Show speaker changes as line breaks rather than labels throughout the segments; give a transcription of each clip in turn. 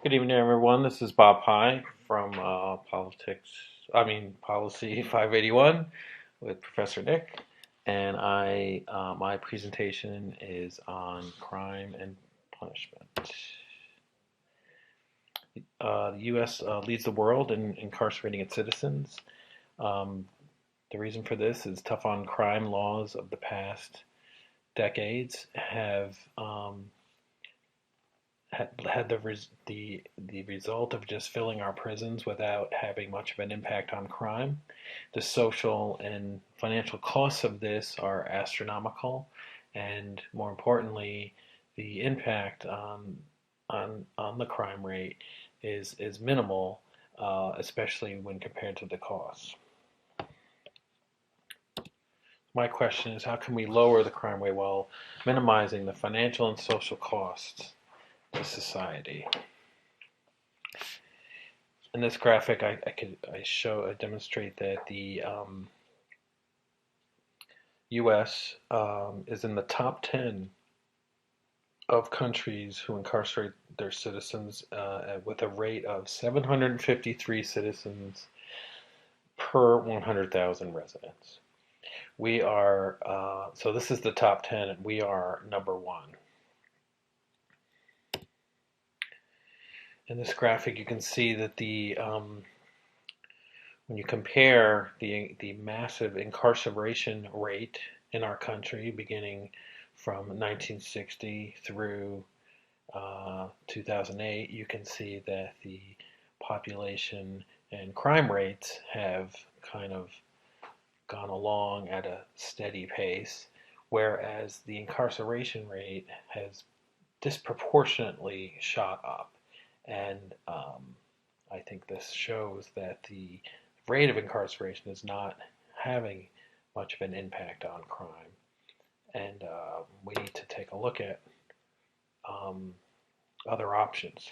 Good evening, everyone. This is Bob Pye from Policy 581 with Professor Nick, and my presentation is on crime and punishment. The U.S. Leads the world in incarcerating its citizens. Um, the reason for this is tough on crime laws of the past decades have had the result of just filling our prisons without having much of an impact on crime. The social and financial costs of this are astronomical, and more importantly, the impact on the crime rate is minimal, especially when compared to the costs. My question is, how can we lower the crime rate while minimizing the financial and social costs to society? In this graphic, I demonstrate that the U.S. Is in the top 10 of countries who incarcerate their citizens with a rate of 753 citizens per 100,000 residents. We are so this is the top 10, and we are number one. In this graphic, you can see that when you compare the massive incarceration rate in our country, beginning from 1960 through 2008, you can see that the population and crime rates have kind of gone along at a steady pace, whereas the incarceration rate has disproportionately shot up. And I think this shows that the rate of incarceration is not having much of an impact on crime. And we need to take a look at other options.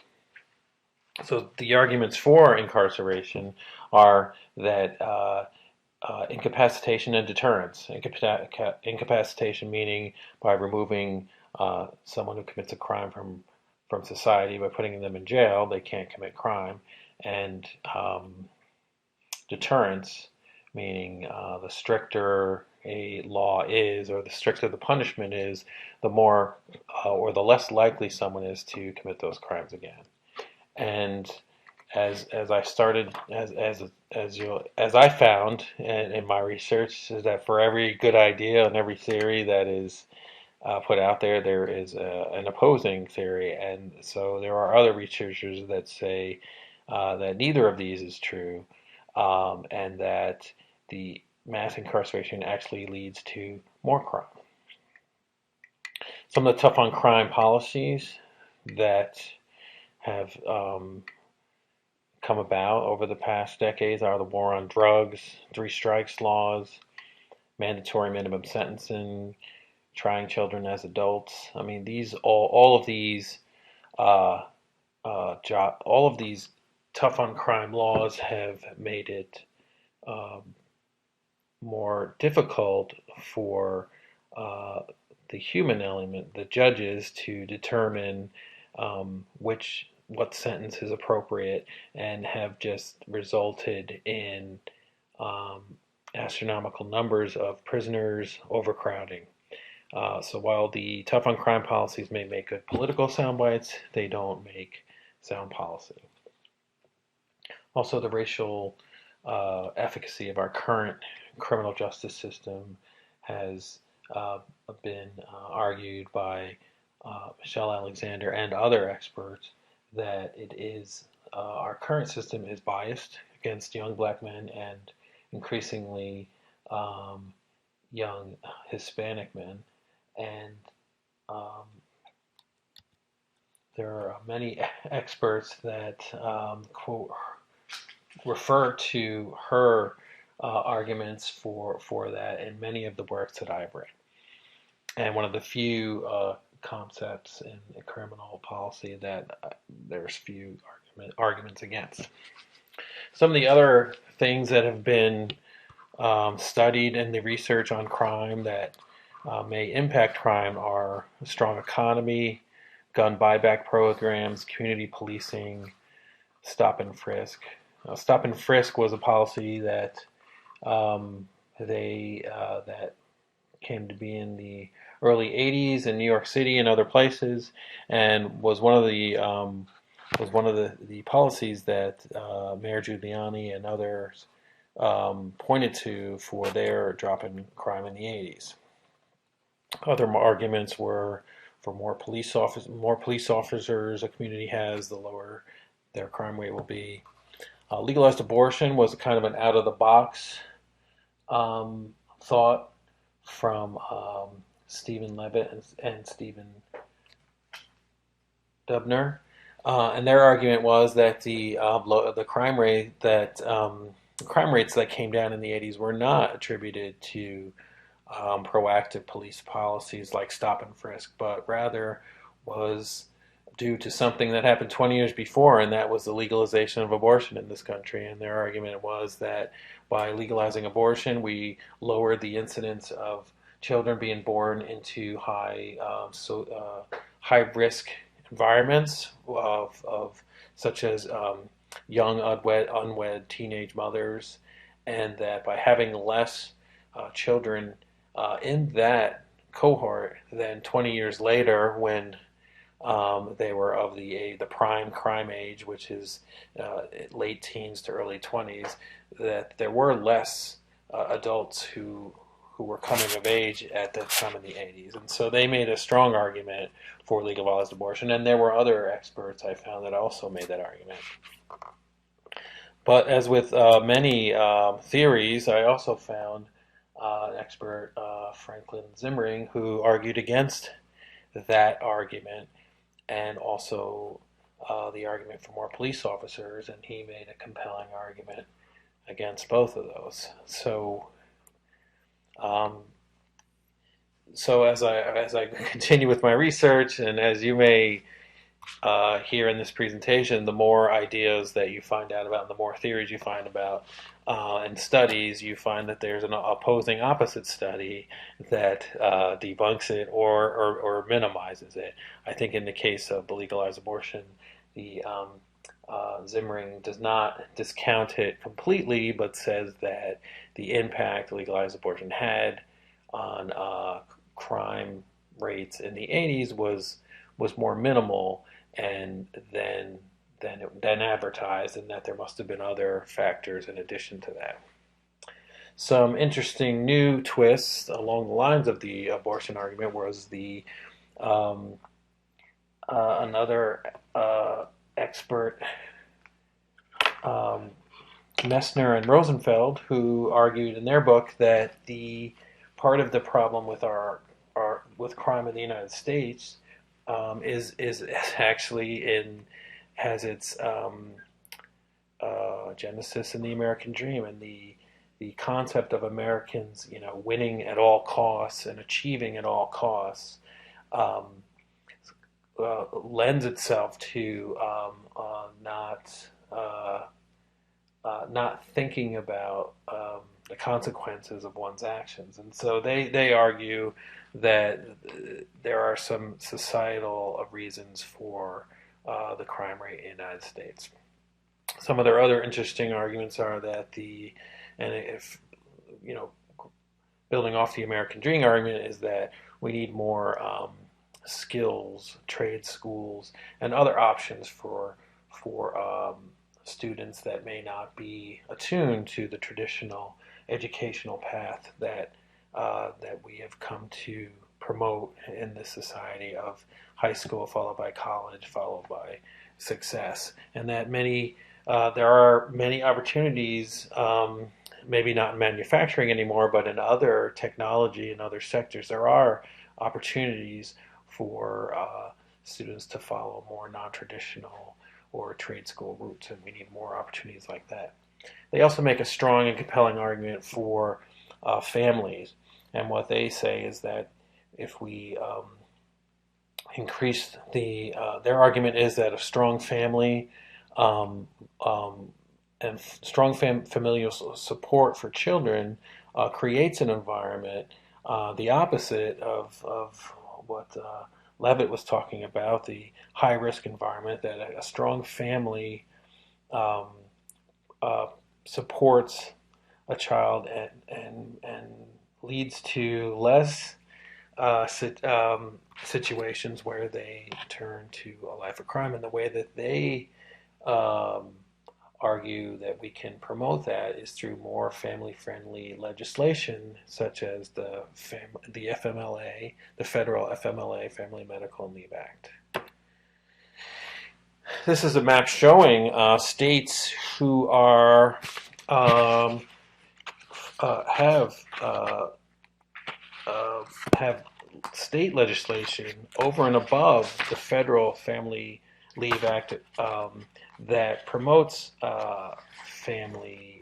So the arguments for incarceration are that incapacitation and deterrence. Incapacitation meaning by removing someone who commits a crime from society by putting them in jail, they can't commit crime. And deterrence meaning the stricter a law is, or the stricter the punishment is, the more or the less likely someone is to commit those crimes again. And as I found in my research, is that for every good idea and every theory that is put out there, there is an opposing theory, and so there are other researchers that say that neither of these is true, and that the mass incarceration actually leads to more crime. Some of the tough on crime policies that have come about over the past decades are the war on drugs, three strikes laws, mandatory minimum sentencing, trying children as adults. I mean, all of these tough on crime laws have made it more difficult for the human element, the judges, to determine what sentence is appropriate, and have just resulted in astronomical numbers of prisoners, overcrowding. So while the tough on crime policies may make good political sound bites, they don't make sound policy. Also, the racial efficacy of our current criminal justice system has been argued by Michelle Alexander and other experts that our current system is biased against young black men and increasingly young Hispanic men. And there are many experts that quote, refer to her arguments for that in many of the works that I've read. And one of the few concepts in criminal policy that there's few arguments against. Some of the other things that have been studied in the research on crime that may impact crime are a strong economy, gun buyback programs, community policing, stop and frisk. Stop and frisk was a policy that that came to be in the early '80s in New York City and other places, and was one of the policies that Mayor Giuliani and others pointed to for their drop in crime in the '80s. Other arguments were for more police officers a community has, the lower their crime rate will be. Legalized abortion was kind of an out of the box thought from Stephen Levitt and Stephen Dubner, and their argument was that the crime rates that came down in the '80s were not attributed to proactive police policies like stop and frisk, but rather was due to something that happened 20 years before, and that was the legalization of abortion in this country. And their argument was that by legalizing abortion, we lowered the incidence of children being born into high risk environments of such as young unwed teenage mothers, and that by having less children in that cohort than 20 years later, when they were of the prime crime age, which is late teens to early 20s, that there were less adults who were coming of age at that time in the '80s. And so they made a strong argument for legalized abortion, and there were other experts I found that also made that argument. But as with many theories, I also found an expert, Franklin Zimring, who argued against that argument, and also the argument for more police officers, and he made a compelling argument against both of those. So as I continue with my research, and as you may hear in this presentation, the more ideas that you find out about, and the more theories you find about, and studies, you find that there's an opposing opposite study that debunks it or minimizes it. I think in the case of the legalized abortion, the Zimring does not discount it completely, but says that the impact legalized abortion had on crime rates in the '80s was more minimal and than advertised, and that there must have been other factors in addition to that. Some interesting new twists along the lines of the abortion argument was the another expert, Messner and Rosenfeld, who argued in their book that the part of the problem with with crime in the United States is actually has its genesis in the American dream, and the concept of Americans, winning at all costs and achieving at all costs, lends itself to not thinking about the consequences of one's actions. And so they argue that there are some societal reasons for the crime rate in the United States. Some of their other interesting arguments are that building off the American dream argument, is that we need more skills, trade schools, and other options for students that may not be attuned to the traditional educational path that we have come to promote in this society of high school followed by college followed by success, and that there are many opportunities, maybe not in manufacturing anymore, but in other technology and other sectors. There are opportunities for students to follow more non-traditional or trade school routes, and we need more opportunities like that. They also make a strong and compelling argument for families, and what they say is that if we increase their argument is that a strong family and strong familial support for children creates an environment, the opposite of what Levitt was talking about, the high-risk environment, that a strong family um, uh, supports a child and leads to less situations where they turn to a life of crime. And the way that they um, argue that we can promote that is through more family-friendly legislation, such as the FMLA, the federal FMLA, Family Medical Leave Act. This is a map showing states who are um, uh, have uh, uh, have state legislation over and above the federal Family Leave Act that promotes family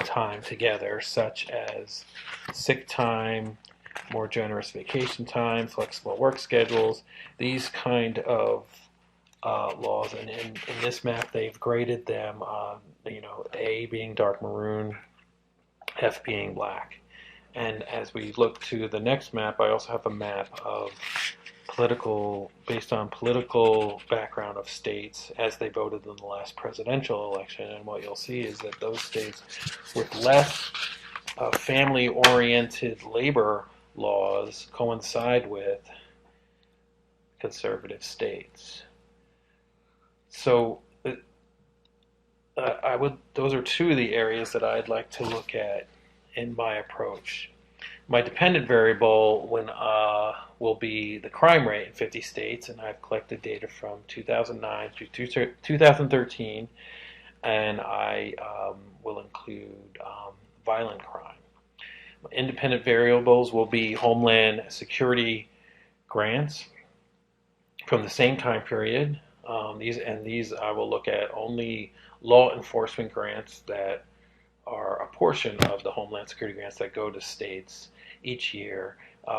time together, such as sick time, more generous vacation time, flexible work schedules, these kind of laws. And in this map, they've graded them, A being dark maroon, F being black. And as we look to the next map, I also have a map of based on political background of states as they voted in the last presidential election. And what you'll see is that those states with less family-oriented labor laws coincide with conservative states. So those are two of the areas that I'd like to look at in my approach. My dependent variable will be the crime rate in 50 states, and I've collected data from 2009 to 2013, and I will include violent crime. Independent variables will be Homeland Security grants from the same time period. These I will look at only law enforcement grants that are a portion of the Homeland Security grants that go to states each year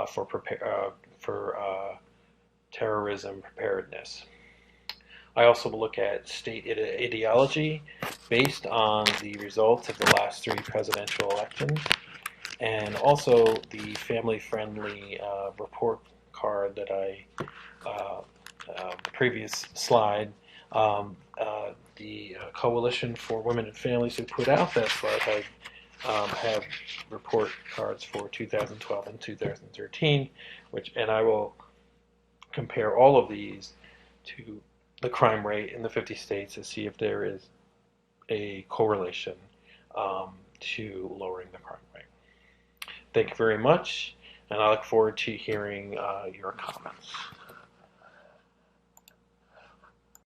for terrorism preparedness. I also will look at state ideology based on the results of the last 3 presidential elections, and also the family-friendly report card that the previous slide. The Coalition for Women and Families who put out that slide have report cards for 2012 and 2013, and I will compare all of these to the crime rate in the 50 states to see if there is a correlation to lowering the crime rate. Thank you very much, and I look forward to hearing your comments.